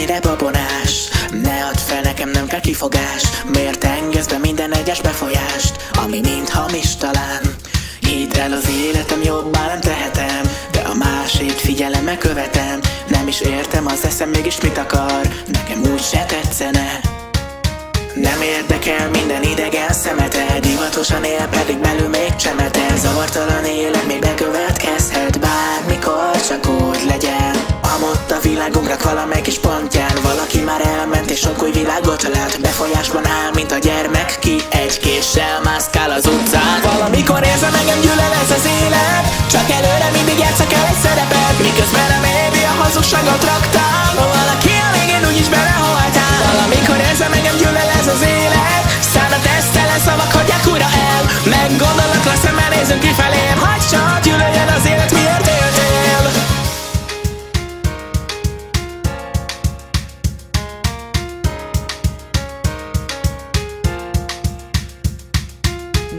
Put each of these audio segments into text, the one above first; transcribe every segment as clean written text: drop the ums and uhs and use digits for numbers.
ennyire babonás? Ne add fel, nekem nem kell kifogás. Miért engedsz be minden egyes befolyást, ami mind hamis talán? Hidd el, az életem jobbá nem tehetem, de a másét figyelemmel követem. Nem is értem, az eszem mégis mit akar, nekem úgy se tetszene. Nem érdekel minden idegen szemeted, divatosan él, pedig belül még csemetel. Zavartalan élet még bekövetkezhet bármikor, csak úgy legyen. Amott a világunknak valamelyik kis pontján valaki már elment és sok új világot lát. Befolyásban áll, mint a gyermek, ki egy késsel mászkál az utcán. Valamikor érzem, engem gyűlöl ez az élet, csak előre mindig játszak el egy szerepet, miközben a média hazugságot raktál. Valaki a végén úgyis belehaltál. Valamikor érzem, engem gyűlöl ez az élet, szánat esztelen szavak hagyják újra el. Meggondolok, szemmel nézünk kifelém, hagyd csak gyűlöljön az élet, miért éltél.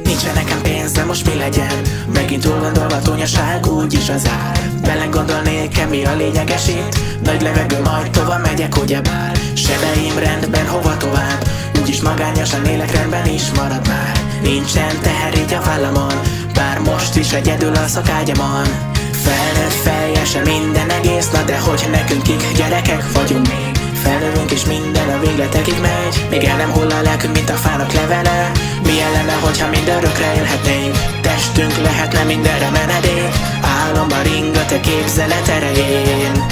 Nincsen nekem pénz, de most mi legyen? Megint túl gondolva tonyaság, úgyis az ár. Belegondolnék, mi a lényeges itt? Nagy levegő, majd tovább megyek, ugyebár. Sebeim rendben, hova tovább? Úgyis magányosan élek, rendben is marad már. Nincsen teher így a vállamon, bár most is egyedül alszok ágyamon. Felnőtt feljesen minden egész, na de hogy nekünk kik gyerekek vagyunk még. Felnövünk és minden a végletekig megy, még el nem hull a lelkünk, mint a fának levele. Milyen lenne, hogyha mindörökre élhetnénk? Testünk lehetne mindenre menedék, álomban ringat a képzelet erején.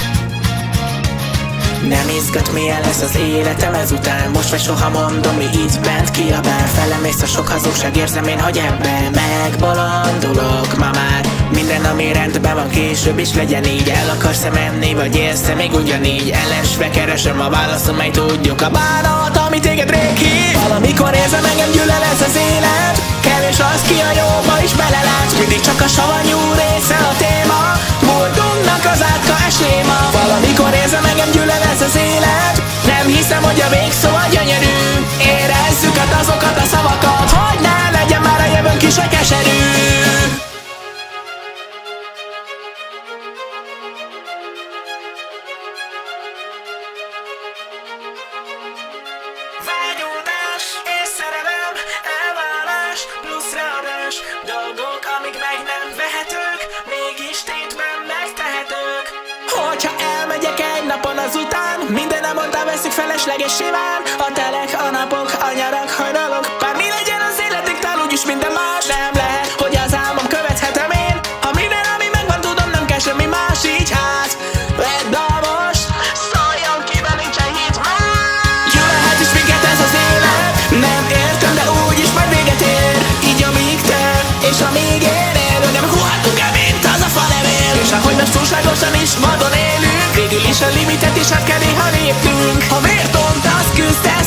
Nem izgat, milyen lesz az életem ezután, most vagy soha mondom, mi így bent kiabál. Felemész a sok hazugság, érzem én, hogy ebben megbolondulok ma már. Minden, ami rendben van, később is legyen így. El akarsz-e menni, vagy élsz-e még ugyanígy? Ellensve keresem a válaszom, mely tudjuk a bánat, ami téged rég hív. Valamikor érzem, engem gyűlöl ez az élet, kevés az, ki a jóba is belelátsz. Mindig csak a savanyú része a téma, múltunknak az átka eséma. Valamikor érzem, engem gyűlöl ez az élet, nem hiszem, hogy a végszó a gyönyörű. Érezzük át azokat a szavakat, hogy ne legyen már a jövőnk is a keserű. Vágyódás és szerelem, elválás plusz ráadás, dolgok, amik meg nem vehetők, mégis tétben megtehetők. Hogyha elmegyek egy napon azután, minden napon veszük feleslegessé vál. A telek, a napok, a nyarak, hajnalok, bármi legyen az életünk, úgyis minden más. Nem lehet, hogy az álmom követhetem én, ha minden, ami megvan, tudom, nem kell semmi más. Így hát, vedd a most, szóljon ki, de nincsen hit már. Gyűlölhet is minket ez az élet, nem értem, de úgyis majd véget ér. Így amíg te, és amíg én élünk, nem huhatunk el, mint az a falevél. És ahogy most túlságosan is vadon élünk, végül is a limitet is át kell néha lépnünk. Ha vért ont, azt küzd el.